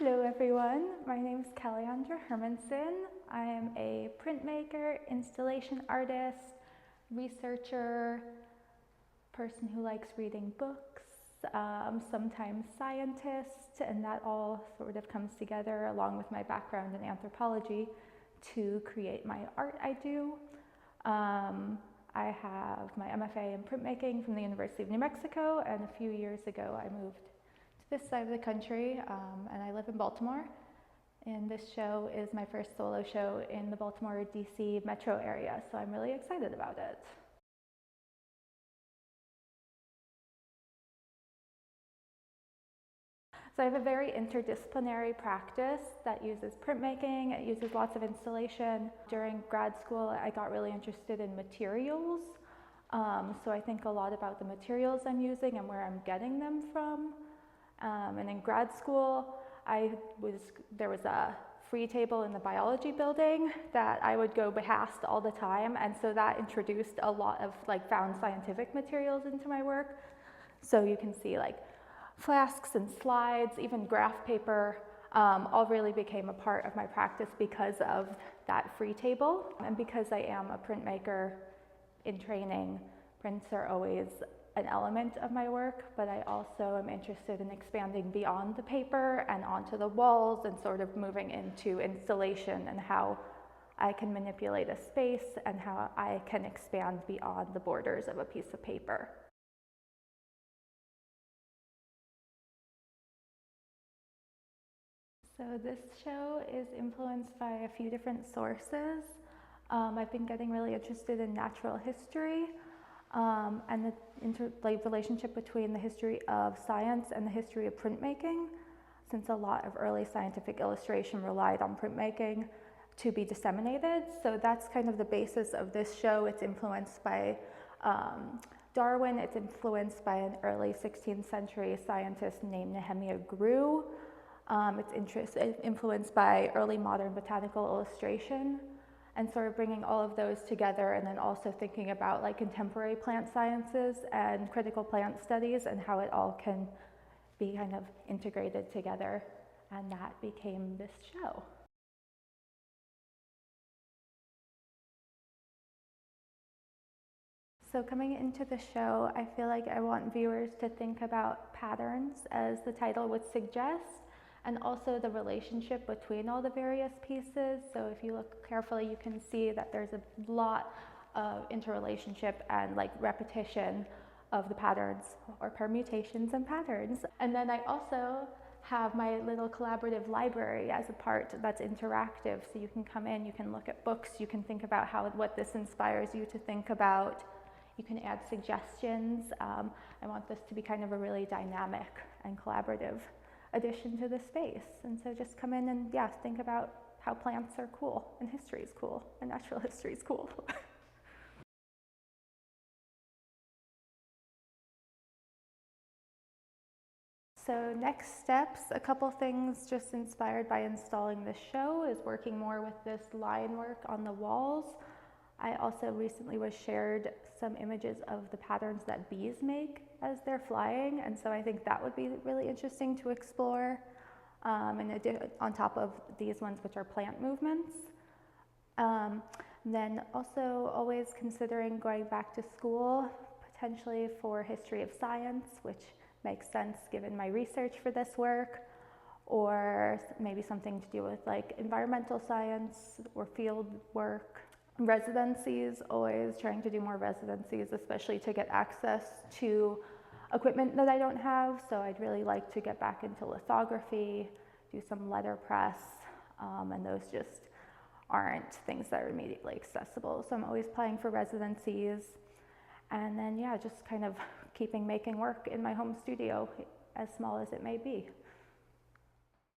Hello everyone, my name is Calliandra Hermanson. I am a printmaker, installation artist, researcher, person who likes reading books, sometimes scientist, and that all sort of comes together along with my background in anthropology to create my art I do. I have my MFA in printmaking from the University of New Mexico, and a few years ago I moved to this side of the country, and I live in Baltimore. And this show is my first solo show in the Baltimore, DC metro area, so I'm really excited about it. So I have a very interdisciplinary practice that uses printmaking, it uses lots of installation. During grad school, I got really interested in materials. So I think a lot about the materials I'm using and where I'm getting them from. And in grad school, there was a free table in the biology building that I would go past all the time. And so that introduced a lot of found scientific materials into my work. So you can see flasks and slides, even graph paper, all really became a part of my practice because of that free table. And because I am a printmaker in training, prints are always an element of my work, but I also am interested in expanding beyond the paper and onto the walls and sort of moving into installation and how I can manipulate a space and how I can expand beyond the borders of a piece of paper. So this show is influenced by a few different sources. I've been getting really interested in natural history and the relationship between the history of science and the history of printmaking, since a lot of early scientific illustration relied on printmaking to be disseminated. So that's kind of the basis of this show. It's influenced by Darwin. It's influenced by an early 16th century scientist named Nehemiah Grew. It's influenced by early modern botanical illustration, and sort of bringing all of those together, and then also thinking about contemporary plant sciences and critical plant studies and how it all can be kind of integrated together, and that became this show. So coming into the show, I feel like I want viewers to think about patterns, as the title would suggest, and also the relationship between all the various pieces. So if you look carefully, you can see that there's a lot of interrelationship and repetition of the patterns, or permutations and patterns. And then I also have my little collaborative library as a part that's interactive. So you can come in, you can look at books, you can think about what this inspires you to think about. You can add suggestions. I want this to be kind of a really dynamic and collaborative addition to the space. And so just come in and think about how plants are cool, and history is cool, and natural history is cool. So next steps, a couple things just inspired by installing this show is working more with this line work on the walls. I also recently was shared some images of the patterns that bees make as they're flying, and so I think that would be really interesting to explore, on top of these ones, which are plant movements. Then also always considering going back to school, potentially for history of science, which makes sense given my research for this work, or maybe something to do with environmental science or field work. Residencies, always trying to do more residencies, especially to get access to equipment that I don't have. So I'd really like to get back into lithography, do some letterpress, and those just aren't things that are immediately accessible. So I'm always applying for residencies. And then just kind of keeping making work in my home studio, as small as it may be.